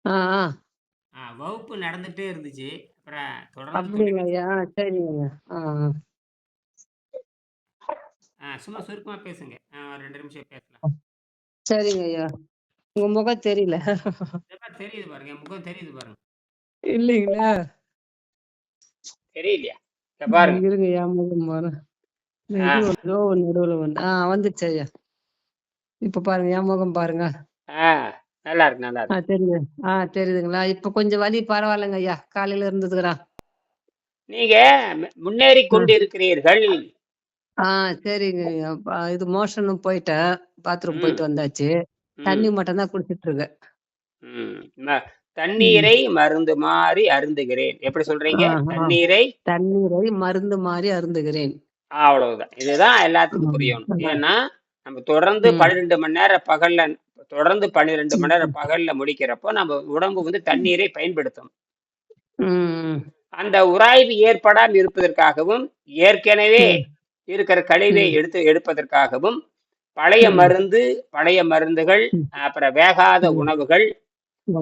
ஆ, ஆ. வகுப்பு நடந்துட்டே இருந்துச்சு. அப்புறம் தொடர்ந்து தொலைபேசி அப்படிங்கய்யா. சரிங்கய்யா. ஆ, ஆ. சும்மா சுருக்கமா பேசுங்க. 2 நிமிஷம் பேசலாம். சரிங்கய்யா. உங்க முகம் தெரியல. தெரியுது பாருங்க. என் முகம் தெரியுது பாருங்க. இல்லைங்களா? தெரியலையா? இங்க பாருங்க. இருங்கய்யா முகம் வரும். ஆ, இது ஏதோ ஒண்ணு நடுவுல வந்து வந்துருச்சு ஐயா. இப்ப பாருங்க, என் முகம் பாருங்க. ஆ. நல்லா இருக்கு, நல்லா இருக்கு. தெரியுது. தெரியுதுங்களா? இப்ப கொஞ்சம் வலி பரவாயில்லங்க ஐயா. காலையில இருந்ததுக்குடா. நீங்க முன்னேறி ம். கொண்டிருக்கிறீர்கள். ஆ சரிங்க ஐயா. இது மோஷனும் போயிட்டேன். பாத்ரூம் ம், போயிட்டு வந்தாச்சு. ம், தண்ணி மட்டும் தான் குடிச்சிட்டு இருக்கேன். ம். ம். தண்ணீரை மருந்து மாறி அருந்துகிறேன். எப்படி சொல்றீங்க? ஆ, ஆ. தண்ணீரை தண்ணீரை மருந்து மாறி அருந்துகிறேன். அவ்வளவுதான். இதுதான் எல்லாத்துக்கும் ம். புரியணும். ஆ. ஏன்னா, நம்ம தொடர்ந்து ம். 12 மணி நேரம் பகல்ல தொடர்ந்து 12 மணி நேரம் ம். பகல்ல முடிக்கிறப்போ, நம்ம உடம்பு வந்து தண்ணீரை பயன்படுத்தும். ம். அந்த உராய்வு ஏற்படாமல் இருப்பதற்காகவும், ஏற்கனவே ம். இருக்கிற கழிவை ம். எடுப்பதற்காகவும், பழைய ம். மருந்து, பழைய மருந்துகள், ம். அப்புறம் வேகாத ம். உணவுகள்,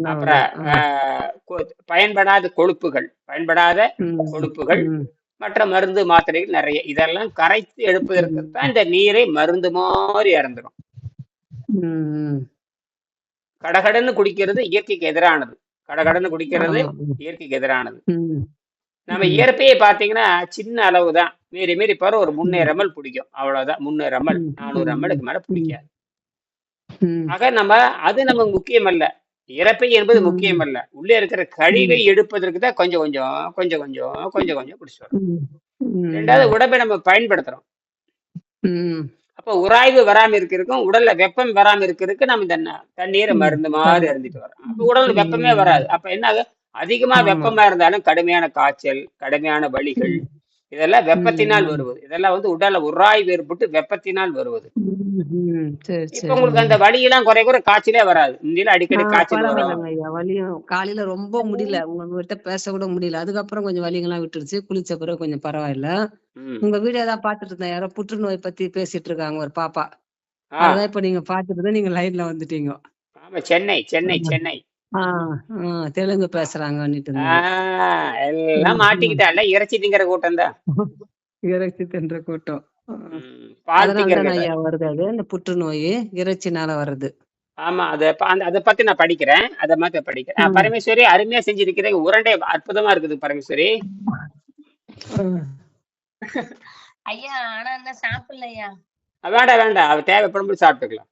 அப்புறம் உணவுகள். பயன்படாத கொழுப்புகள், பயன்படாத ம். கொழுப்புகள், ம். மற்ற மருந்து மாத்திரைகள் நிறைய இதெல்லாம் கரைத்து எடுப்பதற்குத்தான் ம். இந்த நீரை மருந்து மாதிரி இறந்துடும். ம். கடகடன்னு குடிக்கிறது இயற்கைக்கு எதிரானது. கடகடன்னு குடிக்கிறது ஆமா. இயற்கைக்கு எதிரானது. ம். நம்ம ம். இயற்கையை பார்த்தீங்கன்னா சின்ன அளவு தான். மீறி மீறி பாரு ஒரு 300 ம். ml பிடிக்கும். அவ்வளவுதான். 300 ml, ம். 400 ம். mlக்கு மேல ம். பிடிக்காது. ம். ஆக அது நமக்கு முக்கியம் அல்ல. இறப்பை என்பது முக்கியம் ம். அல்ல. உள்ளே இருக்கிற கழிவை ம். எடுப்பதற்கு தான் கொஞ்சம் கொஞ்சம், கொஞ்சம் கொஞ்சம், கொஞ்சம் கொஞ்சம் குடிச்சு வரும். ம். 2வது ம். உடம்பை நம்ம பயன்படுத்துறோம். ம். அப்ப உராய்வு வராம இருக்கிறதுக்கும், உடல்ல வெப்பம் வராம இருக்கிறதுக்கு நம்ம இந்த தண்ணீரை ம். மருந்து மாதிரி தண்ணி. அருந்திட்டு வரோம். அப்ப உடல்ல வெப்பமே ம். வராது. அப்ப என்ன ஆகும்? அதிகமா ஆமா. வெப்பமா இருந்தாலும் கடுமையான காய்ச்சல், கடுமையான வலிகள், ம். இதெல்லாம் வெப்பத்தினால் ம். வருவது. இதெல்லாம் வந்து உடல்ல உராய்வு ஏற்பட்டு வெப்பத்தினால் வருவது. ம். சரி, இப்ப உங்களுக்கு சரிங்க. அந்த வலியெல்லாம் குறைய குறைய காய்ச்சலே வராது. முந்தியெல்லாம் அடிக்கடி காய்ச்சல் வரும். பரவாயில்லங்க ஐயா. வலியும் காலையில ரொம்ப முடியல. உங்ககிட்ட பேச கூட முடியல. அதுக்கப்புறம் கொஞ்சம் வலிங்கலாம் விட்டுருச்சு. குளிச்ச பிறகு கொஞ்சம் பரவாயில்ல. ம். உங்க வீடியோ தான் பார்த்துட்டு இருந்தேன். யாரோ புற்றுநோய் பத்தி பேசிட்டு இருக்காங்க ஒரு பாப்பா. ஆ. அததான் இப்ப நீங்க பார்த்துட்டு தான் நீங்க லைன்ல வந்துட்டீங்க. ஆமா. சென்னை, சென்னை, ஆமா. சென்னை. ஆ, தெலுங்கு ஆ. பேசுறாங்கன்னுட்டு ஆ, இருந்தாங்க. எல்லாம் ம், ம். மாட்டிக்கிட்டால இறைச்சி திங்கிற கூட்டம் தான். இறைச்சி தின்ற கூட்டம். பால் அதனால திங்கிற தானே கடை. ஐயா வருது அது. இந்த புற்றுநோய் இறைச்சினால வருது. ஆமா. அத பத்தி நான் படிக்கிறேன். அத மாத்த படிக்கிறேன். ம். பரமேஸ்வரி அருமையா செஞ்சிருக்கிறீங்க. உருண்டை அற்புதமா இருக்குது பரமேஸ்வரி. ம். ஐயா ஆனா என்ன சாப்பிடலையா? வேண்டாம், வேண்டாம். அவ தேவைப்படும்போது சாப்பிட்டுக்கலாம்.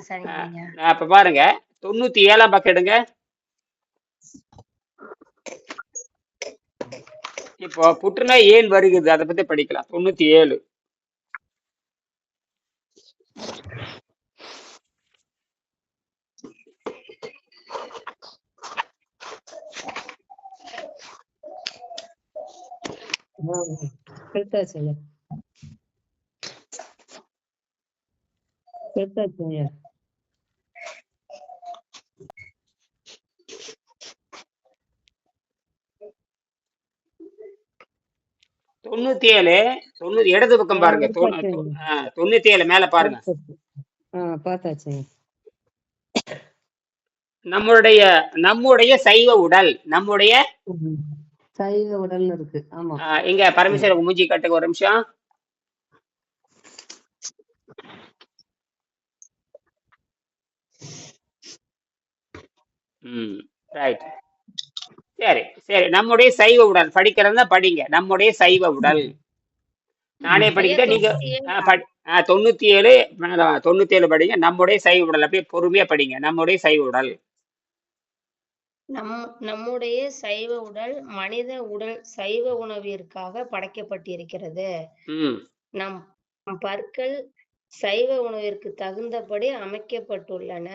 சரிங்க அ ஐயா. அப்ப பாருங்க. 97ஆம் பக்கம் எடுங்க. இப்போ புற்றுநோய் ஏன் வருகிறது? அத பத்தி படிக்கலாம். 97. எடுத்தாச்சு ஐயா. எடுத்தாச்சு ஐயா. தொண்ணூத்தி ஏழு இடது பக்கம் பாருங்க. எடுத்தாச்சு ஐயா. 97 மேல பாருங்க. பார்த்தாச்சு. பார்த்தாச்சு ஐயா. நம்முடைய நம்முடைய சைவ உடல் நம்முடைய ம். சைவ உடல்னு இருக்கு. ஆமா. இங்க பரமேஸ்வரி மூஞ்சி காட்டுங்க ஒரு நிமிஷம். ரைட். சரி, சரி. நம்முடைய சைவ உடல் படிக்கிறதா படிங்க. நம்முடைய சைவ உடல். நானே ஐயா படிக்கிட்டேன். நீங்க 97 97 97 படிங்க. நம்முடைய சைவ உடல் அப்படியே பொறுமையா படிங்க. நம்முடைய சைவ உடல். நம்முடைய சைவ உடல் மனித உடல் சைவ உணவிற்காக படைக்கப்பட்டிருக்கிறது. ம். நம் பற்கள் சைவ உணவிற்கு தகுந்தபடி அமைக்கப்பட்டுள்ளன.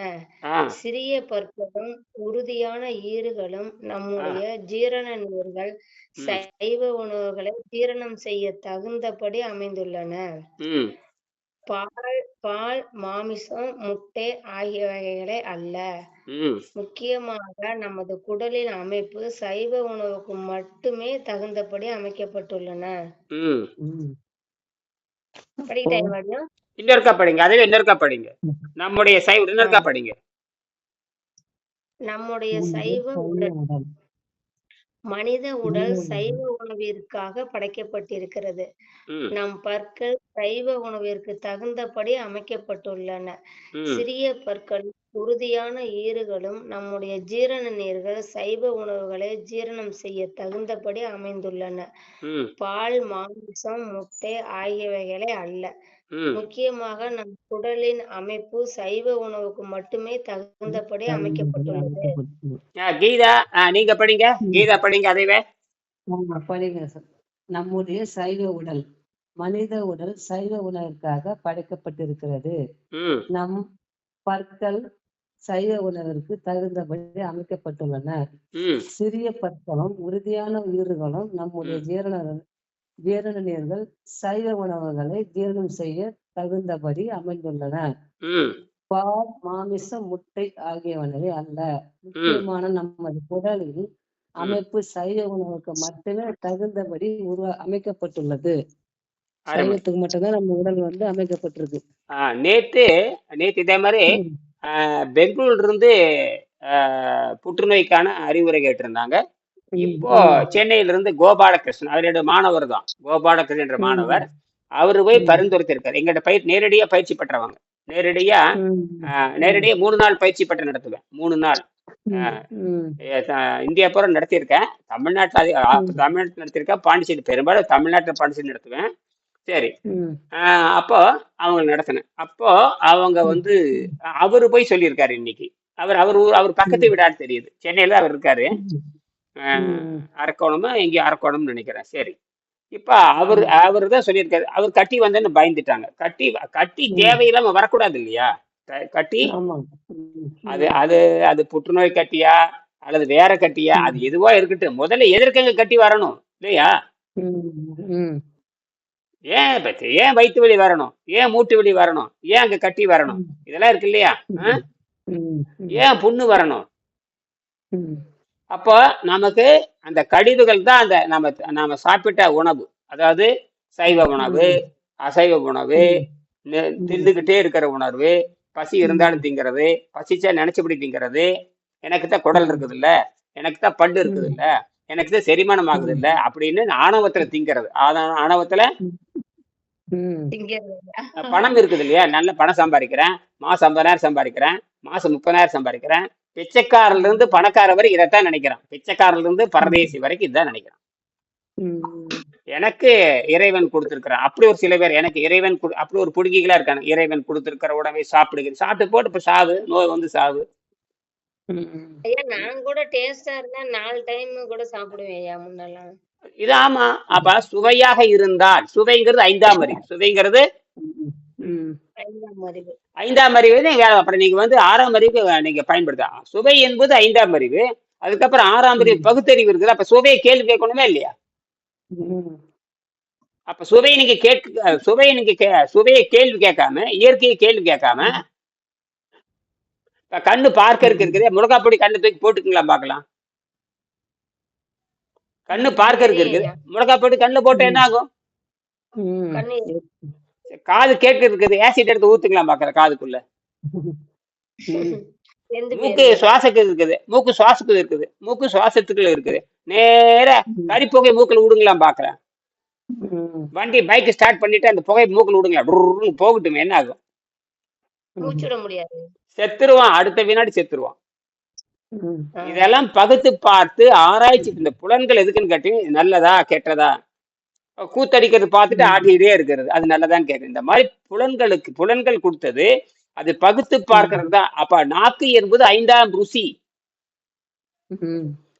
ஆ, சிறிய பற்களும் உறுதியான ஈறுகளும் ஆ, நம்முடைய ஜீரண நீர்கள் ம், சைவ உணவுகளை ஜீரணம் செய்ய தகுந்தபடி அமைந்துள்ளன. ம், பால், மாமிசம், முட்டை ஆகியவைகளே அல்ல. ம், முக்கியமாக நமது குடலின் அமைப்பு சைவ உணவுக்கு மட்டுமே தகுந்தபடி அமைக்கப்பட்டுள்ளன. ம். படிக்கிட்டா? இன்னொருக்கா படிங்க. அதுவே இன்னொருக்கா படிங்க. நம்முடைய சைவ இன்னொருக்கா படிங்க. நம்முடைய நம்முடைய சைவ சைவ உடல் உடல் மனித மனித உடல் உடல் சைவ உணவிற்காக படைக்கப்பட்டிருக்கிறது. ம் நம் பற்கள் சைவ உணவிற்கு தகுந்தபடி அமைக்கப்பட்டுள்ளன. ம் சிறிய பற்களும் உறுதியான ஈறுகளும் நம்முடைய ஜீரண நீர்கள் சைவ உணவுகளை ஜீரணம் செய்ய தகுந்தபடி அமைந்துள்ளன. ம் பால், மாமிசம், முட்டை ஆகியவைகளை அல்ல. ம் முக்கியமாக நம் குடலின் அமைப்பு சைவ உணவுக்கு மட்டுமே தகுந்தபடி தகுந்தபடி அமைக்கப்பட்டுள்ளது. அமைக்கப்பட்டுள்ளது. கீதா, நீங்க படிங்க. கீதா படிங்க அதைவே. ஆமா, படிங்க சார். நம்முடைய சைவ உடல் மனித உடல் சைவ உணவிற்காக படைக்கப்பட்டிருக்கிறது. ம் நம் பற்கள் சைவ உணவிற்கு தகுந்தபடி அமைக்கப்பட்டுள்ளன. ம் சிறிய பற்களும் உறுதியான ஈறுகளும் நம்முடைய ம் ஜீரண நீர்கள் சைவ உணவுகளை ஜீரணம் செய்ய தகுந்தபடி அமைந்துள்ளன. ம் பால், மாமிசம், முட்டை ஆகியவனவே அல்ல. ம் முக்கியமான நமது குடலில் ம் அமைப்பு சைவ உணவுக்கு மட்டுமே தகுந்தபடி அமைக்கப்பட்டுள்ளது. அருமை. சைவத்துக்கு மட்டும்தான் நம்ம உடல் வந்து அமைக்கப்பட்டிருக்கு. நேத்து நேத்து இதே மாதிரி ம். பெங்களூர்ல இருந்து புற்றுநோய்க்கான அறிவுரை கேட்டிருந்தாங்க. ம். இப்போ ம். சென்னையில இருந்து கோபாலகிருஷ்ணன், அவருடைய மாணவர் தான், கோபாலகிருஷ்ணன் என்ற மாணவர். ம். அவரு போய் ம். பரிந்துரைத்திருக்காரு. எங்கிட்ட நேரடியா பயிற்சி பெற்றவங்க. நேரடியா ம். ம். நேரடியா 3 நாள் பயிற்சி பெற்று நடத்துவேன். 3 நாள் ம். ம். இந்தியா பூரா நடத்தியிருக்கேன். தமிழ்நாட்டில் ம். தமிழ்நாட்டில் நடத்தியிருக்கேன். பாண்டிச்சேரி, பெரும்பாலும் தமிழ்நாட்டில் பாண்டிச்சேரி நடத்துவேன். சரி. ம். அப்போ அவங்க நடத்தினேன். அப்போ அவங்க ம். வந்து அவரு போய் சொல்லியிருக்காரு இன்னைக்கு. அவர் பக்கத்து ம். வீடான்னு தெரியுது. சென்னையில அவர் இருக்காரு. ம். அரக்கோணமா எங்கேயோ அரக்கோணம்னு நினைக்கிறேன். சரி. இப்ப ம். அவர் தான் சொல்லியிருக்காரு. அவர் கட்டி வந்தேன்னு பயந்துட்டாங்க. கட்டி ம். தேவையில்லாம வரக்கூடாது இல்லையா? கட்டி ஆமா. ம். அது ம். அது அது புற்றுநோய் கட்டியா அல்லது வேற கட்டியா, அது ம். எதுவா இருக்கட்டும், முதல்ல எதற்கங்க கட்டி வரணும் இல்லையா? ம். ம். ஏன் வயிற்று வலி வரணும்? ஏன் மூட்டு வலி வரணும்? ஏன் அங்க கட்டி வரணும்? ம். இதெல்லாம் இருக்கு இல்லையா? ம். ம். ஏன் புண்ணு வரணும்? ம். அப்போ நமக்கு அந்த கழிவுகள் தான் அந்த நாம சாப்பிட்ட உணவு. அதாவது சைவ உணவு, ம். அசைவ உணவு, ம். ம். தின்னுக்கிட்டே இருக்கிற உணர்வு, பசி இருந்தாலும் ம். திங்கிறது, பசிச்சா நினைச்சபடி திங்கிறது, எனக்கு தான் குடல் இருக்குது இல்ல, எனக்கு தான் பல்லு இருக்குது ம். இல்ல, எனக்கு தான் செரிமானம் ஆகுது இல்ல ம். அப்படின்னு ஆணவத்துல திங்கிறது. ஆணவத்துல ம். திங்கிறதா? பணம் இருக்குது இல்லையா? நல்ல பணம் சம்பாதிக்கிறேன், மாசம் 50,000 சம்பாதிக்கிறேன், மாசம் 30,000 சம்பாதிக்கிறேன். பிச்சைக்காரில இருந்து பணக்கார வரை இதைத்தான் நினைக்கிறான். பிச்சைக்காரில இருந்து பரதேசி வரைக்கும் இதுதான் நினைக்கிறான். ம். எனக்கு இறைவன் கொடுத்திருக்கிறான். அப்படி ஒரு சில பேர் எனக்கு இறைவன் அப்படி ஒரு புடுங்கிகளா இருக்காங்க. இறைவன் கொடுத்திருக்கிற உணவை சாப்பிட்டு போட்டு இப்ப சாவு, நோய் வந்து சாவு. ம். ஐயா, நான் கூட டேஸ்டா இருந்தா 4 டைம் கூட சாப்பிடுவேன் ஐயா முன்னெல்லாம். இது ஆமா. அப்ப சுவையாக இருந்தால், சுவைங்கிறது 5ஆம் அறிவு. சுவைங்கிறது ம். 5ஆம் அறிவு. 5ஆம் அறிவு வேலை. அப்புறம் நீங்க வந்து 6ஆம் அறிவு நீங்க பயன்படுத்தலாம். சுவை என்பது 5ஆம் அறிவு. அதுக்கப்புறம் 6ஆம் அறிவு ம். பகுத்தறிவு இருக்குது. அப்ப சுவையை கேள்வி கேட்கணுமே இல்லையா? ம். அப்ப சுவையை கேள்வி கேட்காம, இயற்கையை கேள்வி கேட்காம, இப்ப கண்ணு பார்க்க இருக்குது, மிளகா பொடி கண்ணு தூக்கி போட்டுக்கலாம் பார்க்கலாம். கண்ணு பார்க்க இருக்குது, சரியா? மிளகா பொடி கண்ணுல போட்டா என்ன ஆகும்? ம். கண்ணு காது கேட்க இருக்குது, ஆசிட் எடுத்து ஊத்துக்கலாம் பார்க்கல காதுக்குள்ள. ம். வெந்து மூக்கு போயிருக்கு. சுவாசத்துக்கு இருக்குது, மூக்கு சுவாசத்துக்குள்ள இருக்குது. நேர கரிப்புகை மூக்குல விடுங்களாம் பாக்குறேன். ம். வண்டி பைக் ஸ்டார்ட் பண்ணிட்டு அந்த புகை மூக்குல விடுங்களா, போகட்டும், என்ன ஆகும்? மூச்சுட முடியாது. செத்துருவான், அடுத்த வினாடி செத்துருவான். ம். இதெல்லாம் பகுத்து பார்த்து ஆராய்ச்சி. இந்த புலன்கள் எதுக்குன்னு கேட்டீங்க, நல்லதா கெட்டதா, கூத்தடிக்கிறது பார்த்துட்டு ஆட்டிகிட்டே இருக்கிறது, அது நல்லதான்னு கேட்குறது. இந்த மாதிரி புலன்கள் கொடுத்தது அது பகுத்து பார்க்கறது தான். அப்ப நாக்கு என்பது 5ஆம் ருசி,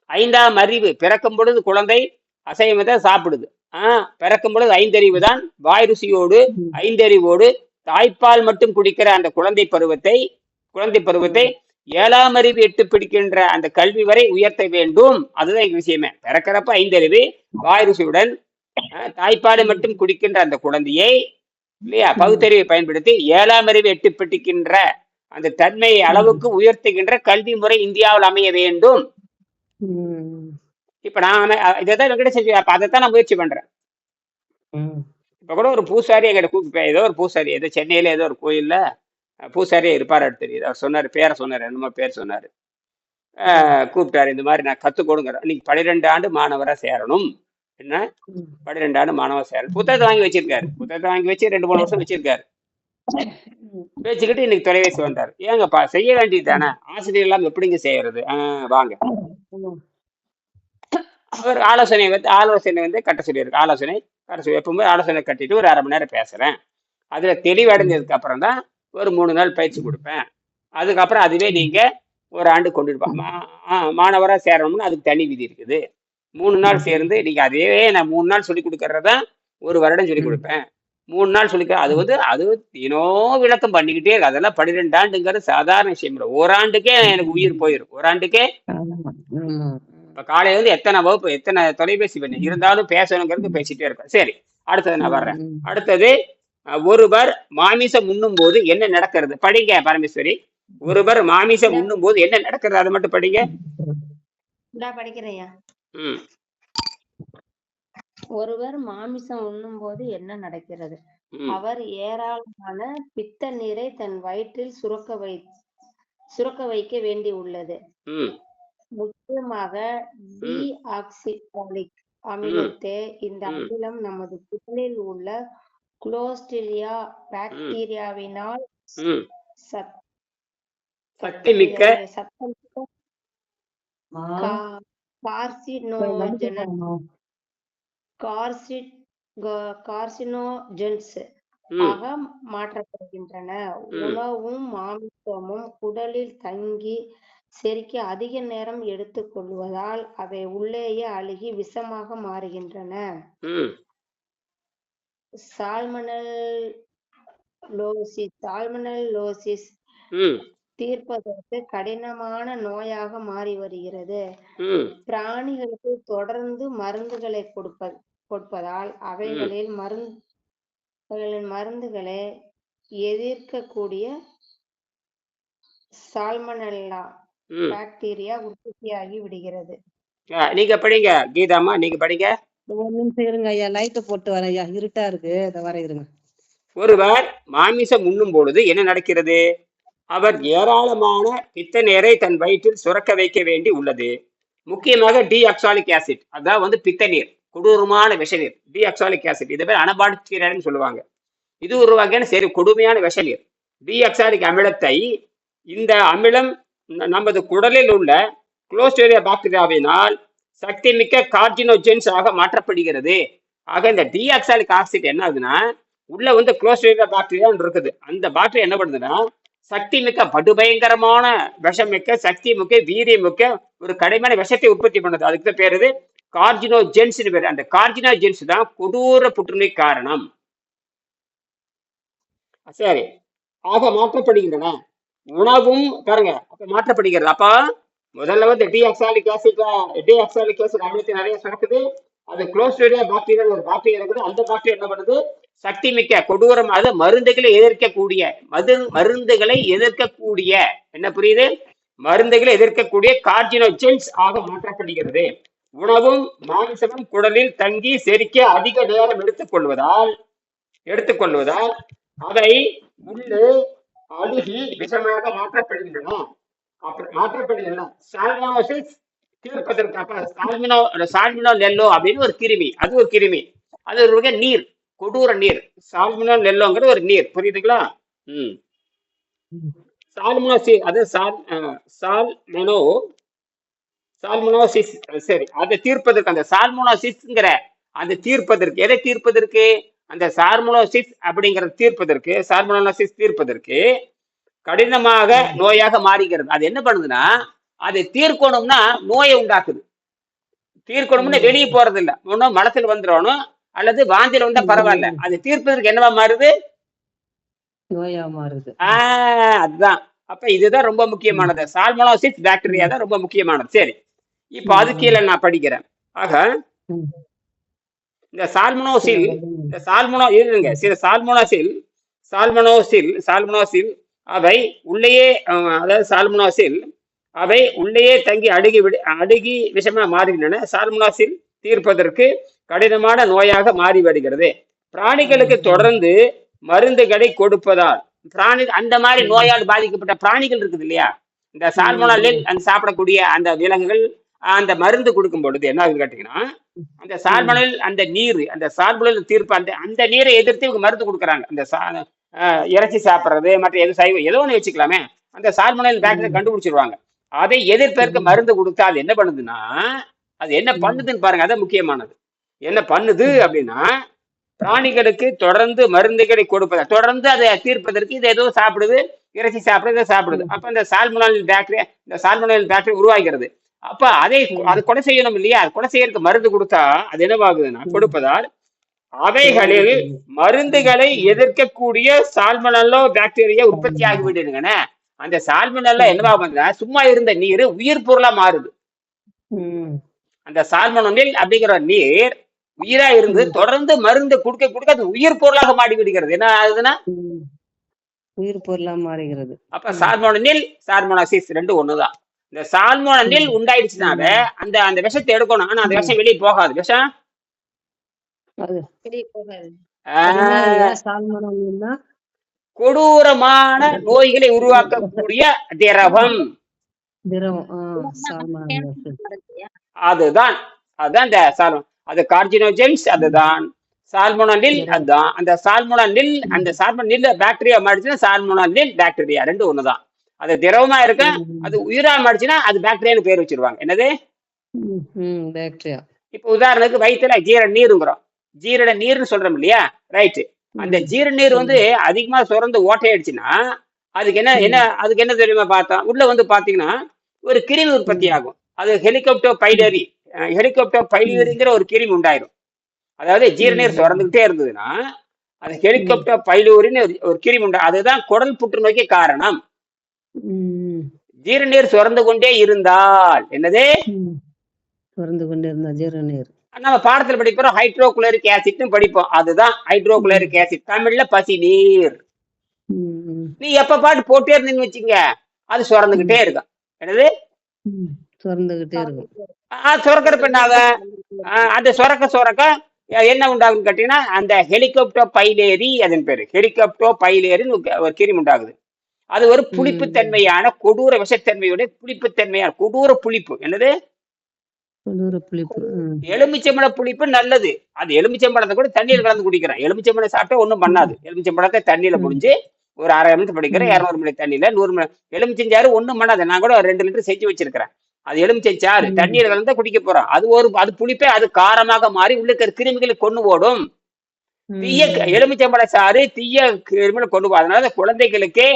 5ஆம் அறிவு. பிறக்கும் பொழுது குழந்தை அசைவத்தை சாப்பிடுது. பிறக்கும் பொழுது 5 அறிவு தான். வாய் ருசியோடு 5 அறிவோடு தாய்ப்பால் மட்டும் குடிக்கிற அந்த குழந்தை பருவத்தை 7ஆம் அறிவு எட்டு பிடிக்கின்ற அந்த கல்வி வரை உயர்த்த வேண்டும். அதுதான் எங்க விஷயமே. பிறக்கிறப்ப 5 அறிவு, வாய் ருசியுடன் தாய்ப்பாலை மட்டும் குடிக்கின்ற அந்த குழந்தையை இல்லையா, பகுத்தறிவை பயன்படுத்தி 7ஆம் அறிவு எட்டு பிடிக்கின்ற அந்த தன்மை அளவுக்கு உயர்த்துகின்ற கல்வி முறை இந்தியாவில் அமைய வேண்டும். இப்ப நான் இதைதான் என்கிட்ட செஞ்சு, அப்ப அதைத்தான் நான் முயற்சி பண்றேன். இப்ப கூட ஒரு பூசாரி எங்கிட்ட கூப்பிட்டு, ஏதோ ஒரு பூசாரி, ஏதோ சென்னையில ஏதோ ஒரு கோயில்ல பூசாரியா இருப்பாரு தெரியுது. அவர் சொன்னாரு, பேரை சொன்னாரு, என்னமோ பேர் சொன்னாரு. கூப்பிட்டாரு. இந்த மாதிரி நான் கற்றுக் கொடுங்குறேன். இன்னைக்கு 12 ஆண்டு மாணவராக சேரணும். என்ன, 12 ஆண்டு மாணவர் சேரணும். புத்தகத்தை வாங்கி வச்சிருக்காரு. புத்தகத்தை வாங்கி வச்சு 2-3 வருஷம் வச்சிருக்காரு. வச்சுக்கிட்டு இன்னைக்கு தொலைபேசி வந்தார். ஏங்கப்பா செய்ய வேண்டியது தானே, ஆசிரியர் எல்லாம் எப்படிங்க செய்யறது? வாங்க. அவர் ஆலோசனை வந்து கட்ட சொல்லியிருக்கு. ஆலோசனை கட்ட சொல்லி எப்பவுமே ஆலோசனை கட்டிட்டு ஒரு 1/2 மணி நேரம் பேசுறேன். அதுல தெளிவடைஞ்சதுக்கு அப்புறம் தான் ஒரு 3 நாள் பயிற்சி கொடுப்பேன். அதுக்கப்புறம் அதுவே நீங்க ஒரு ஆண்டு கொண்டுருப்பாங்க. மாணவராக சேரணும்னு அதுக்கு தனி விதி இருக்குது. 3 நாள் சேர்ந்து நீங்க அதே நான் 3 நாள் சொல்லி கொடுக்கறதா 1 வருடம் சொல்லி கொடுப்பேன். 3 நாள் சொல்லிக்க அது தினம் விளக்கம் பண்ணிக்கிட்டே இருக்கு. அதெல்லாம் 12 ஆண்டுங்கிறது சாதாரண விஷயம் இல்லை. ஓராண்டுக்கே எனக்கு உயிர் போயிடும். ஓராண்டுக்கே இப்ப காலையில வந்து எத்தனை வகுப்பு, எத்தனை தொலைபேசி பண்ணி இருந்தாலும் பேசணுங்கிறது பேசிட்டே இருப்பேன். சரி, அடுத்தது நான் வர்றேன். அடுத்தது, ஒருவர் மாமிசம் உண்ணும் போது என்ன நடக்கிறது? படிங்க பரமேஸ்வரி. ஒருவர் மாமிசம் உண்ணும் போது என்ன நடக்கிறது, அதை மட்டும் படிங்க. படிக்கிறேன். ஒருவர் மாமிசம் உண்ணும் போது என்ன நடக்கிறது? அவர் ஏராளமான பித்த நீரை தன் வயிற்றில் சுரக்க வைக்க வேண்டி உள்ளது. முக்கியமாக டீஆக்சிகாலிக் அமிலத்தை. இந்த அமிலம் நமது குடலில் உள்ள குளோஸ்ட்ரிடியா பாக்டீரியாவினால் சக்திமிக்க கார்சினோஜென்ஸ் ஆக மாற்றப்படுகின்றன. உணவும் மாமிசமும் குடலில் தங்கி செரிக்க அதிக நேரம் எடுத்துக் கொள்வதால் அவை உள்ளேயே அழுகி விஷமாக மாறுகின்றன. சால்மனெல்லோசிஸ் தீர்ப்பதற்கு கடினமான நோயாக மாறி வருகிறது. பிராணிகளுக்கு தொடர்ந்து மருந்துகளை கொடுப்பதால் அவைகளில் மருந்துகளை எதிர்க்கக்கூடிய சால்மனெல்லா பாக்டீரியா உற்பத்தியாகி விடுகிறது. நீங்க படிங்க கீதாமா, நீங்க படிங்க. ஒரு நிமிஷம் இருங்க ஐயா, லைட் போட்டு வரேன் ஐயா, இருட்டா இருக்கு, அதை வர இருங்க. ஒருவர் மாமிசம் உண்ணும் பொழுது என்ன நடக்கிறது? அவர் ஏராளமான பித்த நீரை தன் வயிற்றில் சுரக்க வைக்க வேண்டி உள்ளது. முக்கியமாக டீஆக்சாலிக் ஆசிட், அதான் வந்து பித்த நீர், கொடூரமான விஷநீர். டீஆக்சாலிக் ஆசிட், இதை பேர் அனபாக்டீரியான்னு சொல்லுவாங்க. இது ஒரு வகையான சரி கொடுமையான விஷநீர். டீஆக்சாலிக் அமிலத்தை, இந்த அமிலம் நமது குடலில் உள்ள குளோஸ்ட்ரிடியா பாக்டீரியாவினால் சக்தி மிக்க கார்சினோஜென்ஸ் ஆக மாற்றப்படுகிறது. ஆக இந்த டீஆக்சாலிக் ஆசிட் என்ன ஆகுதுன்னா, உள்ள வந்து குளோஸ்ட்ரிடியா பாக்டீரியா இருக்குது. அந்த பாக்டீரியா என்ன பண்ணுதுன்னா, சக்தி மிக்க படுபயங்கரமான விஷம் மிக்க சக்தி மிக்க வீரியம் மிக்க ஒரு கடுமையான விஷத்தை உற்பத்தி பண்ணுது. அதுக்கு தான் பேரு கார்சினோஜென்ஸ் பேரு. அந்த கார்சினோஜென்ஸ் தான் கொடூர புற்றுநோய் காரணம். சரி, ஆக மாற்றப்படுகின்றன. உணவும் பாருங்க அப்ப மாற்றப்படுகிறது. அப்ப முதல்ல வந்து டீஆக்சாலிக் ஆசிட் அமிலத்தை நிறைய சுரக்குது. அது குளோஸ்ட்ரிடியா பாக்டீரியா ஒரு பாக்டீரியா இருக்குது. அந்த பாக்டீரியா என்ன பண்ணுது, சக்தி மிக்க கொடூரம், அது மருந்துகளை எதிர்க்கக்கூடிய என்ன புரியுது, மருந்துகளை எதிர்க்கக்கூடிய கார்சினோஜென்ஸ் ஆக மாற்றப்படுகிறது. உணவும் மாமிசமும் குடலில் தங்கி செரிக்க அதிக நேரம் எடுத்துக்கொள்வதால் அவை உள்ளே அழுகி விஷமாக மாற்றப்படுகின்றன. சால்மோனோசிஸ் தீர்ப்பதற்கு சால்மினோலெல்லோ அப்படின்னு ஒரு கிருமி, அது ஒரு வகை நீர், கொடூர நீர். சால்மினோலெல்லோங்கிறது ஒரு நீர், புரியுதுங்களா? சால்மோனோசிஸ், அது சால்மோனோசிஸ். சரி, அதை தீர்ப்பதற்கு அந்த சால்மோனோசிஸ்ங்கிற அந்த தீர்ப்பதற்கு, எதை தீர்ப்பதற்கு, அந்த சால்மோனோசிஸ் அப்படிங்கிற தீர்ப்பதற்கு கடினமாக நோயாக மாறுகிறது. அது என்ன பண்ணுதுன்னா, அதை தீர்க்கணும்னா நோயை உண்டாக்குது. தீர்க்கணும்னு வெளியே போறது இல்லை, ஒன்னும் மனசுல வந்துடணும் அல்லது வாந்தில வந்தா பரவாயில்ல, அது தீர்ப்பதற்கு என்னவா மாறுது, நோயா மாறுது. அதுதான். அப்ப இதுதான் ரொம்ப முக்கியமானது. சால்மோனோசிஸ் பாக்டீரியா தான் ரொம்ப முக்கியமானது. சரி, இப்ப அது கீழே நான் படிக்கிறேன். ஆக இந்த சால்மோனோசில் அவை உள்ளேயே, அதாவது சால்மோனோசில் அவை உள்ளேயே தங்கி அழுகி விஷமா மாறுகின்றன. சால்மோனோசில் தீர்ப்பதற்கு கடினமான நோயாக மாறி வருகிறது. பிராணிகளுக்கு தொடர்ந்து மருந்துகளை கொடுப்பதால் அந்த மாதிரி நோயால் பாதிக்கப்பட்ட பிராணிகள் இருக்குது இல்லையா, இந்த சால்மோனல்லில் அந்த சாப்பிடக்கூடிய அந்த விலங்குகள் அந்த மருந்து கொடுக்கும் பொழுது என்ன ஆகுதுன்னு கேட்டீங்கன்னா, அந்த சால்மோனல் அந்த நீர் அந்த சால்மோனல் தீர்ப்பு அந்த அந்த நீரை எதிர்த்து இவங்க மருந்து கொடுக்குறாங்க. அந்த இறைச்சி சாப்பிடுறது மற்ற எது சைவம் ஏதோ ஒன்று வச்சுக்கலாமே, அந்த சால்மோனல் பாக்டீரியா கண்டுபிடிச்சிருவாங்க. அதை எதிர்ப்பதற்கு மருந்து கொடுத்தா அது என்ன பண்ணுதுன்னா, அது என்ன பண்ணுதுன்னு பாருங்க. அதான் முக்கியமானது. என்ன பண்ணுது அப்படின்னா, பிராணிகளுக்கு தொடர்ந்து மருந்துகளை கொடுப்பதா தொடர்ந்து அதை தீர்ப்பதற்கு இது ஏதோ சாப்பிடுது, இறைச்சி சாப்பிடுது, இதை சாப்பிடுது. அப்ப இந்த சால்மோனல் பாக்டீரியா உருவாகிறது. அப்ப அதை கொலை செய்யணும் இல்லையா? கொலை செய்யறதுக்கு மருந்து கொடுத்தா அது என்னவாகுதுன்னா, கொடுப்பதால் அவைகளில் மருந்துகளை எதிர்க்கக்கூடிய சால்மோனல்லோ பாக்டீரியா உற்பத்தி ஆகிவிடுதுங்கண்ணே. அந்த சால்மோனல்லா என்னவா சும்மா இருந்த நீர் உயிர் பொருளா மாறுது. அந்த சால்மோனல் அப்படிங்கிற நீர் உயிரா இருந்து தொடர்ந்து மருந்து கொடுக்க கொடுக்க அது உயிர் பொருளாக மாறி விடுகிறது. என்ன ஆகுதுன்னா உயிர் பொருளா மாறுகிறது. அப்ப சால்மோனல் சால்மோனாசிஸ் ரெண்டு ஒண்ணுதான். இந்த சால்மோனல் உண்டாயிடுச்சுனால அந்த அந்த விஷத்தை எடுக்கணும். ஆனா அந்த விஷம் வெளியே போகாது. விஷம் கொடூரமான நோய்களை உருவாக்கக்கூடிய திரவம். அதுதான் அதுதான் இந்த அது கார்சினோஜென்ஸ். அதுதான் சால்மோனல். அதுதான் அந்த சால்மோனல். அந்த சால்மோனல் பாக்டீரியா மாறிச்சுன்னா சால்மோனல் பாக்டீரியா ரெண்டு ஒண்ணுதான். அது திரவமா இருக்க அது உயிரா மாறிச்சுன்னா அது பாக்டீரியான்னு பேர் வச்சிருவாங்க. என்னது பாக்டீரியா. இப்ப உதாரணத்துக்கு வயிற்றுல ஜீரண நீருங்கிறோம். ஜீரண நீர்னு சொல்றோம் இல்லையா? ரைட்டு. அந்த ஜீரண நீர் வந்து அதிகமா சுரந்து ஓட்டையாயிடுச்சுன்னா அதுக்கு என்ன என்ன அதுக்கு என்ன தெரியுமா பார்த்தோம்? உள்ள வந்து பாத்தீங்கன்னா ஒரு கிருமி உற்பத்தி ஆகும். அது ஹெலிகாப்டர் பைலரிங்கிற ஒரு கிருமி உண்டாயிரும். அதாவது ஜீரண நீர் சுரந்துகிட்டே இருந்ததுன்னா அது ஹெலிகாப்டர் பைலோரின்னு ஒரு கிருமி உண்டா. அதுதான் குடல் புற்றுநோய்க்கு காரணம். ஜீரண நீர் சுரந்து கொண்டே இருந்தால் என்னது சுரந்து கொண்டே இருந்தா ஜீரண நீர் நம்ம பாடத்துல படிப்போம். ஹைட்ரோகுளோரிக் ஆசிட்னு படிப்போம். அதுதான் ஹைட்ரோகுளோரிக் ஆசிட். தமிழ்ல பசி நீர். நீ எப்ப பாட்டு போட்டே இருந்தீங்கன்னு வச்சுங்க அது சுரந்துகிட்டே இருக்கும். என்னது சுரந்துகிட்டே இருக்கும். சுரக்கிறப்ப என்னாக அந்த சுரக்க என்ன உண்டாகுன்னு கேட்டீங்கன்னா அந்த ஹெலிகாப்டர் பைலேரி அதன் பேரு ஹெலிகாப்டர் பைலேரின்னு ஒரு கிருமி உண்டாகுது. அது ஒரு புளிப்புத்தன்மையான கொடூர விஷத்தன்மையுடைய புளிப்புத்தன்மையான கொடூர புளிப்பு. என்னது எலுமிச்சம்பழ புளிப்பு நல்லது. அது எலுமிச்சம்பழத்தை கூட தண்ணீர் கலந்து குடிக்கிறேன். எலுமிச்சம்பழம் சாப்பிட்டா ஒண்ணும் பண்ணாது. எலுமிச்சம்பழத்தை தண்ணியில முடிஞ்சு ஒரு 1/2 நிமிஷம் படிக்கிறேன். 200 ml தண்ணியில 100 ml எலுமிச்சஞ்சாறு ஒண்ணும் பண்ணாது. நான் கூட 2 லிட்டர் செஞ்சு வச்சிருக்கிறேன். அது எலுமிச்சஞ்சாறு தண்ணீர் கலந்து குடிக்க போறோம். அது புளிப்பே அது காரமாக மாறி உள்ள இருக்கிற கிருமிகளை கொண்டு ஓடும். தீய எலுமிச்சம்பழ சாறு தீய கிருமிகளை கொண்டு போடும். அதனால குழந்தைகளுக்கே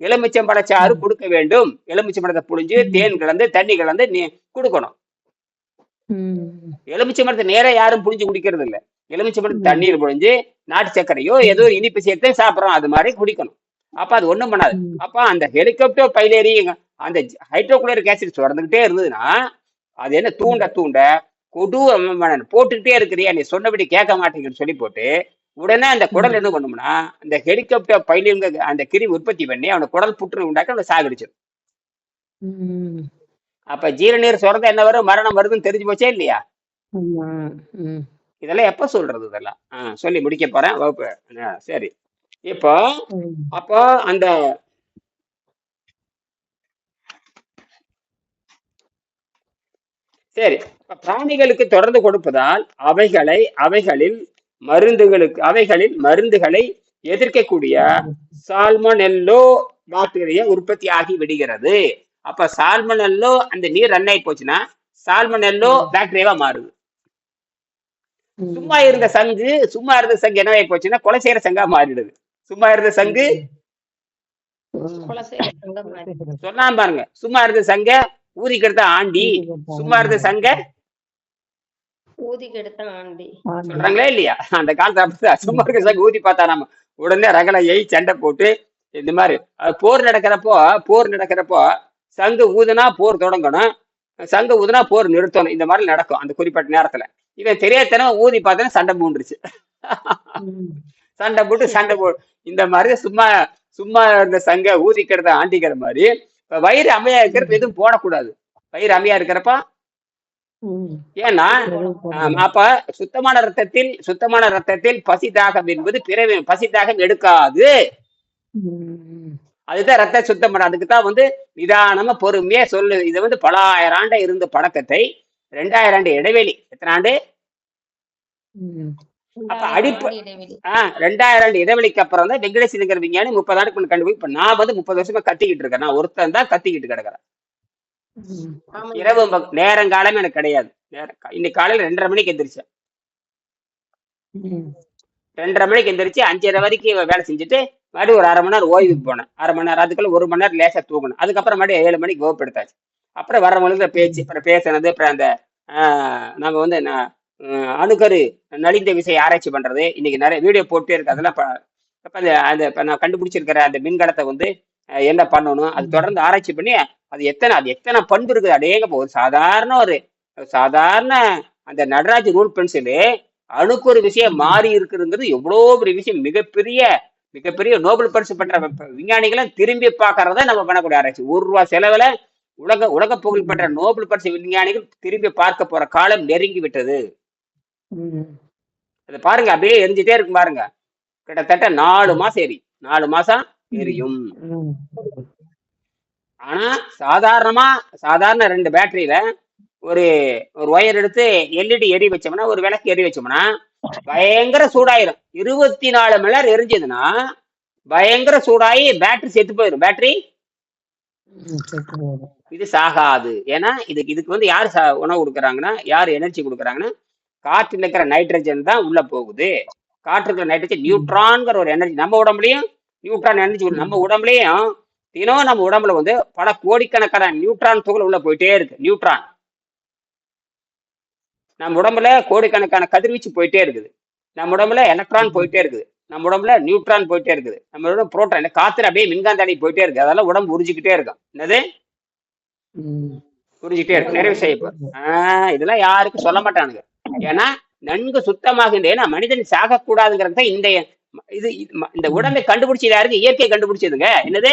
எலுமிச்சம்பழ சாறு கொடுக்க வேண்டும். எலுமிச்சம்பழத்தை புழிஞ்சு தேன் கலந்து தண்ணி கலந்து கொடுக்கணும். எலுமிச்சம்பழத்தை நேரம் யாரும் புழிஞ்சு குடிக்கிறது இல்லை. எலுமிச்சம்பழத்தை தண்ணீர் புழிஞ்சு நாட்டு சர்க்கரையோ ஏதோ ஒரு இனிப்பு சேர்த்து சாப்பிட்றோம். அது மாதிரி குடிக்கணும். அப்ப அது ஒண்ணும் பண்ணாது. அப்ப அந்த ஹெலிகாப்டர் பைலேரி அந்த ஹைட்ரோகுளோரிக் ஆசிட் சுரந்துகிட்டே இருந்ததுன்னா அது என்ன தூண்ட கொடூரம் போட்டுக்கிட்டே இருக்கிறியா நீ சொன்னபடி கேட்க மாட்டேங்குன்னு சொல்லி போட்டு உடனே அந்த குடல் என்ன பண்ணும்னா அந்த ஹெலிகாப்டர் பைலிங்க அந்த கிருமி உற்பத்தி பண்ணி அவனை குடல் புற்று உண்டாக்க அவனை சாகடிச்சிடும். அப்ப ஜீரணீர் சுரந்த என்ன வரும்? மரணம் வருதுன்னு தெரிஞ்சு போச்சே இல்லையா? இதெல்லாம் எப்ப சொல்றது? இதெல்லாம் சொல்லி முடிக்க போறேன் வகுப்பு. சரி. இப்போ அப்போ அந்த சரி பிராணிகளுக்கு தொடர்ந்து கொடுப்பதால் அவைகளில் மருந்துகளை எதிர்க்கக்கூடிய சால்மோனெல்லோ பாக்டீரியா உற்பத்தி ஆகி விடுகிறது. அப்ப சால்மோனெல்லோ அந்த நீர் ரன் ஆகி போச்சுன்னா சால்மோனெல்லோ பாக்டீரியாவா மாறுது. சும்மா இருந்த சங்கு என்னவாகி போச்சுன்னா கொலை செய்யற சங்கா மாறிடுது. சும்மா இருந்த சங்கு சொன்னா பாருங்க. சும்மா இருந்த சங்க ஊதி கெடுத்த ஆண்டி. சும்மா இருந்த சங்க ஊதி கெடுத்த ஆண்டி சொல்றாங்களே இல்லையா? அந்த காலத்துல அப்படிதான். சும்மா இருக்க சங்க ஊதி பார்த்தா நம்ம உடனே ரகலையை சண்டை போட்டு இந்த மாதிரி போர் நடக்கிறப்போ சங்கு ஊதுனா போர் தொடங்கணும், சங்கு ஊதுனா போர் நிறுத்தணும். இந்த மாதிரி நடக்கும் அந்த குறிப்பிட்ட நேரத்துல. இவன் தெரியாதனமா ஊதி பார்த்தா சண்டை மூண்டுருச்சு. சண்டை போட்டு இந்த மாதிரி சும்மா இருந்த சங்க ஊதி கெடுத்த ஆண்டிக்கிற மாதிரி வயிறு அமையா இருக்கிறப்ப எதுவும் போடக்கூடாது. வயிறு அமையா இருக்கிறப்ப ஏன்னா அப்ப சுத்தமான ரத்தத்தில் பசி தாகம் என்பது பசி தாகம் எடுக்காது. அதுதான் ரத்த சுத்தம் பண்ண. அதுக்கு தான் வந்து நிதானமா பொறுமையா சொல்லு. இது வந்து பல ஆயிரம் ஆண்டு இருந்த பழக்கத்தை 2000 ஆண்டு இடைவெளி, எத்தனை ஆண்டு? ம். அப்ப 2000 அடிப்ப ஆண்டு இடைவெளி. 2000 ஆண்டு இடைவெளிக்கு அப்புறம் தான் வெங்கடேசனுங்கிற விஞ்ஞானி 30 ஆண்டுக்கு முன்ன கண்டுபிடி. இப்ப நான் வந்து 30 வருஷமா கத்திக்கிட்டு இருக்கேன். நான் ஒருத்தன் தான் கத்திக்கிட்டு கிடக்குறேன். ம். ஆமா இரவு நேரங்காலமே எனக்கு கிடையாது. இன்னைக்கு காலையில 2:30 மணிக்கு எந்திரிச்சேன். ம். 2:30 மணிக்கு எந்திரிச்சு 5:30 வரைக்கும் வேலை செஞ்சுட்டு மறுபடியும் ஒரு 1/2 மணி நேரம் ஓய்வுக்கு போனேன். 1/2 மணி நேரம், அதுக்குள்ள 1 மணி நேரம் லேசா தூங்கினேன். அதுக்கப்புறம் மறுபடியும் 7 மணிக்கு வகுப்பு எடுத்தாச்சு. அப்புறம் வரவங்களுக்கு பேச்சு, அப்புறம் பேசுனது, அப்புறம் அந்த நம்ம வந்து அணுக்கரு நலிந்த விசை ஆராய்ச்சி பண்றது. இன்னைக்கு நிறைய வீடியோ போட்டே இருக்கு. அதெல்லாம் இப்ப அந்த அந்த இப்ப நான் கண்டுபிடிச்சிருக்கிற அந்த மின்கலத்தை வந்து என்ன பண்ணணும், அது தொடர்ந்து ஆராய்ச்சி பண்ணி அது எத்தனை பண்பு இருக்குது. அடேங்க ஒரு சாதாரண அந்த நடராஜ் ரூல் பென்சிலு அணுக்கு ஒரு விஷயம் மாறி இருக்குங்கிறது எவ்வளோ பெரிய விஷயம். மிகப்பெரிய நோபல் பரிசு பெற்ற விஞ்ஞானிகளை திரும்பி பார்க்கறத நம்ம பண்ணக்கூடிய ஆராய்ச்சி. ₹1 செலவுல உலக புகழ் பெற்ற நோபல் பரிசு விஞ்ஞானிகள் திரும்பி பார்க்க போற காலம் நெருங்கி விட்டது. ம். அதை பாருங்க, அப்படியே எரிஞ்சிட்டே இருக்கு பாருங்க. கிட்டத்தட்ட 4 மாசம் 4 மாசம் எரியும். ம். ஆனா சாதாரண 2 பேட்டரியில ஒரு ஒயர் எடுத்து எல்இடி எரி வச்சோம்னா, ஒரு விளக்கு எரி வச்சோம்னா பயங்கர சூடாயிரும். 24 மணி நேரம் எரிஞ்சதுன்னா பயங்கர சூடாயி பேட்டரி செத்து போயிடும். பேட்டரி ம். செத்து போயிடும். இது சாகாது. ஏன்னா இதுக்கு வந்து யார் உணவு கொடுக்குறாங்கன்னா, யார் எனர்ஜி கொடுக்குறாங்கன்னா, காற்றில் இருக்கிற நைட்ரஜன் தான் உள்ள போகுது. காற்று இருக்கிற நைட்ரஜன் நியூட்ரான்ங்கிற ஒரு எனர்ஜி. நம்ம உடம்புலயும் நியூட்ரான் எனர்ஜி. நம்ம உடம்புலயும் தினம் நம்ம உடம்புல வந்து பல கோடிக்கணக்கான நியூட்ரான் துகள் உள்ள போயிட்டே இருக்கு. நியூட்ரான் நம்ம உடம்புல கோடிக்கணக்கான கதிர்வீச்சு போயிட்டே இருக்குது. நம்ம உடம்புல எலக்ட்ரான் போயிட்டே இருக்குது. நம்ம உடம்புல நியூட்ரான் போயிட்டே இருக்குது. நம்ம உடம்புல புரோட்டான், காத்துல அப்படியே மின்காந்த அலை போயிட்டே இருக்கு. அதெல்லாம் உடம்பு உறிஞ்சிக்கிட்டே இருக்கும். என்னது ம். உறிஞ்சிக்கிட்டே இருக்கு. நிறைவு செய்யப்போ இதெல்லாம் யாருக்கும் சொல்ல மாட்டானுங்க. ஏன்னா நன்கு சுத்தமாகின்ற, ஏன்னா மனிதன் சாகக்கூடாதுங்கிறத இந்த உடம்பை கண்டுபிடிச்சது யாருக்கு? இயற்கை கண்டுபிடிச்சதுங்க. என்னது?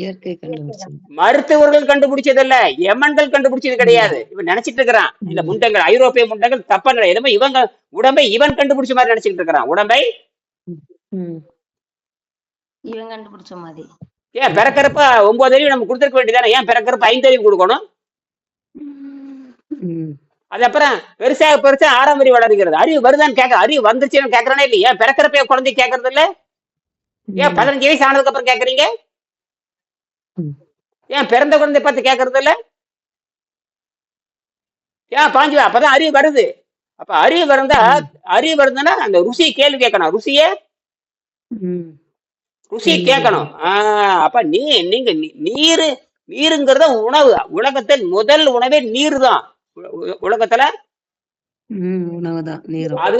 இயற்கை கண்டுபிடிச்சது. மருத்துவர்கள் கண்டுபிடிச்சது இல்ல, எமன்கள் கண்டுபிடிச்சது கிடையாது. இவன் நினைச்சிட்டு இருக்கிறான் இந்த முண்டங்கள், ஐரோப்பிய முண்டங்கள் தப்பா நினைச்சு இவங்க உடம்பை இவன் கண்டுபிடிச்ச மாதிரி நினைச்சிட்டு இருக்கிறான். உடம்பை இவன் கண்டுபிடிச்ச மாதிரி. ஏன் பிறக்கிறப்ப 9 அறிவு நம்ம கொடுத்துருக்க வேண்டியதானே? ஏன் பிறக்கிறப்ப 5 அறிவு கொடுக்கணும்? அது அப்புறம் பெருசா 6ஆம் அறிவு வளர்கிறது. அறிவு வருதான்னு அறிவு வந்துருச்சுன்னு கேட்கறானே இல்லையா? ஏன் பிறக்கிறப்ப குழந்தை கேட்கறது இல்ல? ஏன் 15 வயசு ஆனதுக்கு அப்புறம் கேட்கறீங்க? ஏன் பிறந்த குழந்தை பார்த்து கேட்கறது இல்ல? ஏன் 5 அப்பதான் அறிவு வருது. அப்ப அறிவு வருதுன்னா அந்த ருசியை கேள்வி கேட்கணும். ருசியை கேட்கணும். அப்ப நீங்க நீருங்கிறத உணவு. உலகத்தில் முதல் உணவே நீர் தான். உலகத்துல உணவுதான் நீர். அது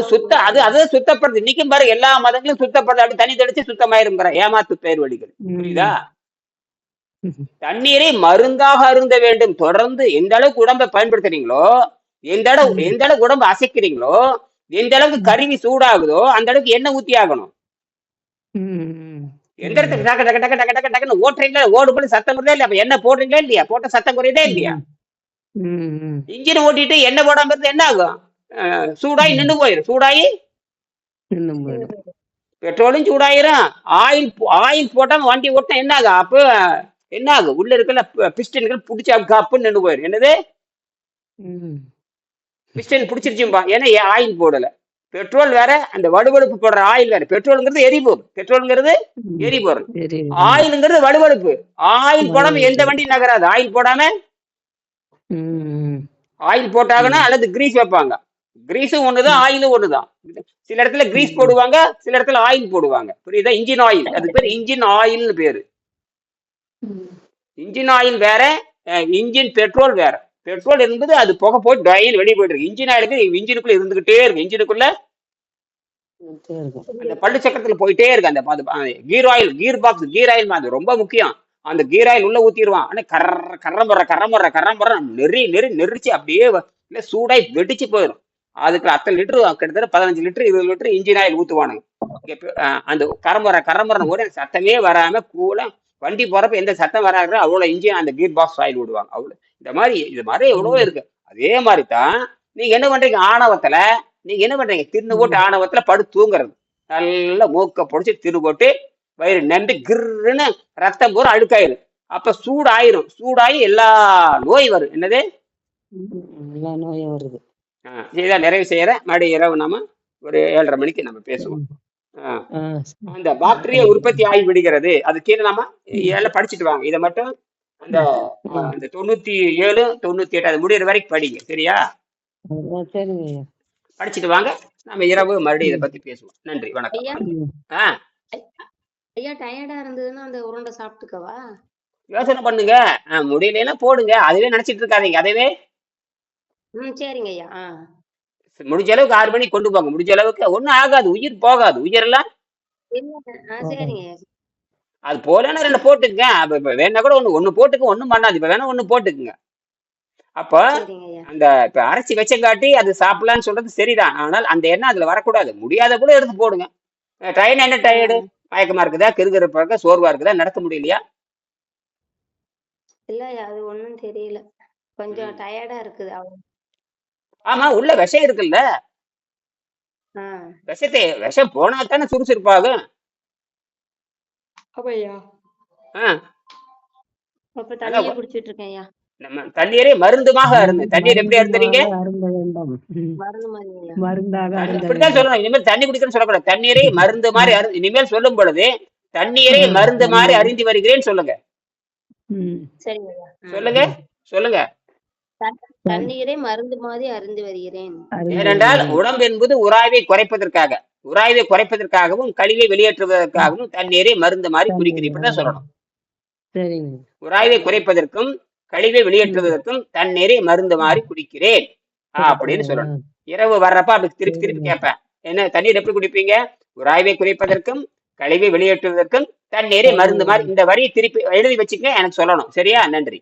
சுத்தப்படுது. இன்னைக்கும் பாரு, எல்லா மதங்களும் சுத்தப்படுது. அப்படி தண்ணி தெளிச்சு சுத்தமாயிருங்கிற ஏமாத்து பெயர் வழிகள். புரியுதா? தண்ணீரை மருந்தாக அருந்த வேண்டும். தொடர்ந்து எந்த அளவுக்கு உடம்பை பயன்படுத்துறீங்களோ, எந்த அளவுக்கு உடம்பு அசைக்கிறீங்களோ, எந்த அளவுக்கு கருவி சூடாகுதோ அந்த அளவுக்கு எண்ணெய் ஊத்தி ஆகணும். எந்த இடத்துக்கு டக்கு டக்கு டக்கு டக்கு டக்கு டக்குன்னு ஓட்டுறீங்களா? ஓடு போல சத்தம் வருதா இல்லையா? அப்ப எண்ணெய் போடுறீங்களா இல்லையா? போட்ட சத்தம் குறையுதா இல்லையா? இன்ஜின் ஓட்டிட்டு எண்ணெய் போடாம இருந்து என்ன ஆகும்? சூடாயி நின்று போயிடும். சூடாயி பெட்ரோலும் சூடாயிரும். ஆயில் போட்டாம வண்டி ஓட்டினா என்ன ஆகும்? அப்ப என்ன ஆகும்? உள்ள இருக்கல பிஸ்டன்கள் பிடிச்சா கப்புன்னு நின்று போயிடும். என்னது? பிஸ்டன் பிடிச்சிருச்சும்பா. ஏன்னா ஆயில் போடல. பெட்ரோல் வேற, அந்த வடுவடுப்பு போடுற ஆயில் வேற. பெட்ரோலுங்கிறது எரிபொருள், ஆயிலுங்கிறது வடுவடுப்பு. ஆயில் போடாம எந்த வண்டி நகராது. ஆயில் போடாம ஆயில் போட்டாங்கன்னா அல்லது கிரீஸ் வைப்பாங்க. கிரீஸும் ஒண்ணுதான், ஆயிலும் ஒண்ணுதான். சில இடத்துல கிரீஸ் போடுவாங்க, சில இடத்துல ஆயில் போடுவாங்க. புரியுதா? இன்ஜின் ஆயில், அது பேர் இன்ஜின் ஆயில்னு பேரு. இன்ஜின் ஆயில் வேற, இன்ஜின் பெட்ரோல் வேற. பெட்ரோல் என்பது அது புகை போய் டயல் வெளியே போயிட்டு இருக்கு. இன்ஜின் ஆயிலுக்கு இன்ஜினுக்குள்ள இருந்துகிட்டே இருக்கு. இன்ஜினுக்குள்ள அந்த பள்ளி சக்கரத்துல போயிட்டே இருக்கு. அந்த கீர் ஆயில், கீர் ஆயில் மாதிரி ரொம்ப முக்கியம். அந்த கீர் ஆயில் உள்ள ஊத்திடுவான். ஆனா கரம்புற நெரிச்சு அப்படியே சூடாய் வெடிச்சு போயிடும். அதுக்கு அத்தனை லிட்டரு, கிட்டத்தட்ட 15 லிட்டர் 20 லிட்டர் இன்ஜின் ஆயில் ஊத்துவானுங்க. அந்த கரம்புற ஒரு சத்தமே வராம கூல வண்டி போறப்ப எந்த சத்தம் வராது அவ்வளவு இன்ஜின் அந்த கீர் பாக்ஸ் ஆயில் விடுவாங்க. அவ்வளவு இது மாதிரி எவ்வளவோ இருக்கு. அதே மாதிரிதான் நீங்க என்ன பண்றீங்க? ஆணவத்துல நீங்க என்ன பண்றீங்க? தின்னு போட்டு ஆணவத்துல படு தூங்குறது. நல்லா மூக்க பொடிச்சு திரு போட்டு வயிறு நம்பி கிர்ன்னு ரத்தம் பூரா அழுக்காயிரும். அப்ப சூடாகி எல்லா நோய் வரும். என்னது? எல்லா நோயும் வருது. இதான் நிறைவு செய்யறேன். மறுபடியும் இரவு நாம ஒரு 7:30 மணிக்கு நம்ம பேசுவோம். அந்த பாக்டீரியா உற்பத்தி ஆகி விடுகிறது. அது கீழே நாம எல்லாம் படிச்சுட்டு வாங்க. இதை மட்டும் அந்த 97, 98 அது முடிகிற வரைக்கும் படிங்க. சரியா? சரிங்க ஐயா. படிச்சுட்டு வாங்க. நம்ம இரவு மறுபடியும் இதை பத்தி பேசுவோம். நன்றி, வணக்கம். ஐயா டயர்டா இருந்ததுன்னா அந்த உருண்டை சாப்பிட்டுக்கவா? யோசனை பண்ணுங்க. முடியலன்னா போடுங்க. அதுவே நினைச்சிட்டு இருக்காதீங்க. அதவே சரிங்க ஐயா. முடிஞ்ச அளவுக்கு 6 மணிக்கு கொண்டு போங்க. முடிஞ்ச அளவுக்கு ஒண்ணும் ஆகாது. உயிர் போகாது. உயிரெல்லாம் சரிங்க. அது போலன்னா 2 போட்டுக்குங்க. வேணா கூட ஒண்ணு போட்டுக்க. ஒண்ணும் பண்ணாது. இப்ப வேணா 1 போட்டுக்குங்க. அப்ப அந்த இப்ப அரைச்சி வச்சங்காட்டி அது சாப்பிடலான்னு சொல்றது சரிதான். ஆனால் அந்த எண்ணெய் அதுல வரக்கூடாது. முடியாத கூட எடுத்து போடுங்க. ட்ரெயின் என்ன டயர்டு? மயக்கமா இருக்குதா? கிறுகிறுப்பா இருக்கா? சோர்வா இருக்குதா? நடக்க முடியலையா? இல்ல அது ஒண்ணும் தெரியல. கொஞ்சம் டயர்டா இருக்குது. ஆமா, உள்ள விஷம் இருக்குல்ல. விஷம் போனா தானே சுறுசுறுப்பாகும். அப்பையா அப்ப தண்ணியே குடிச்சிட்டு இருக்கேன் ஐயா. நம்ம தண்ணீரை மருந்துமாக அருந்து. தண்ணீர் எப்படி அருந்துறீங்க? இப்படித்தான் சொல்லணும். இனிமேல் தண்ணி குடிக்கணும்னு சொல்லக்கூடாது. தண்ணீரை மருந்து மாதிரி அருந்து. இனிமேல் சொல்லும் பொழுது தண்ணீரை மருந்து மாதிரி அருந்தி வருகிறேன்னு சொல்லுங்க. சொல்லுங்க சொல்லுங்க. தண்ணீரை மருந்து மாதிரி அருந்து வருகிறேன். ஏனென்றால் உடம்பு என்பது உராய்வை குறைப்பதற்காகவும் கழிவை வெளியேற்றுவதற்காகவும் தண்ணீரை மருந்து மாதிரி குடிக்கிறேன். இப்படிதான் சொல்லணும். உராய்வை குறைப்பதற்கும் கழிவை வெளியேற்றுவதற்கும் தண்ணீரை மருந்து மாதிரி குடிக்கிறேன் அப்படின்னு சொல்லணும். இரவு வர்றப்ப அப்படி திருப்பி திருப்பி கேட்பேன். என்ன தண்ணீர் எப்படி குடிப்பீங்க? உராய்வை குறைப்பதற்கும் கழிவை வெளியேற்றுவதற்கும் தண்ணீரை மருந்து மாதிரி. இந்த வரியை திருப்பி எழுதி வச்சுக்க, எனக்கு சொல்லணும். சரியா? நன்றி.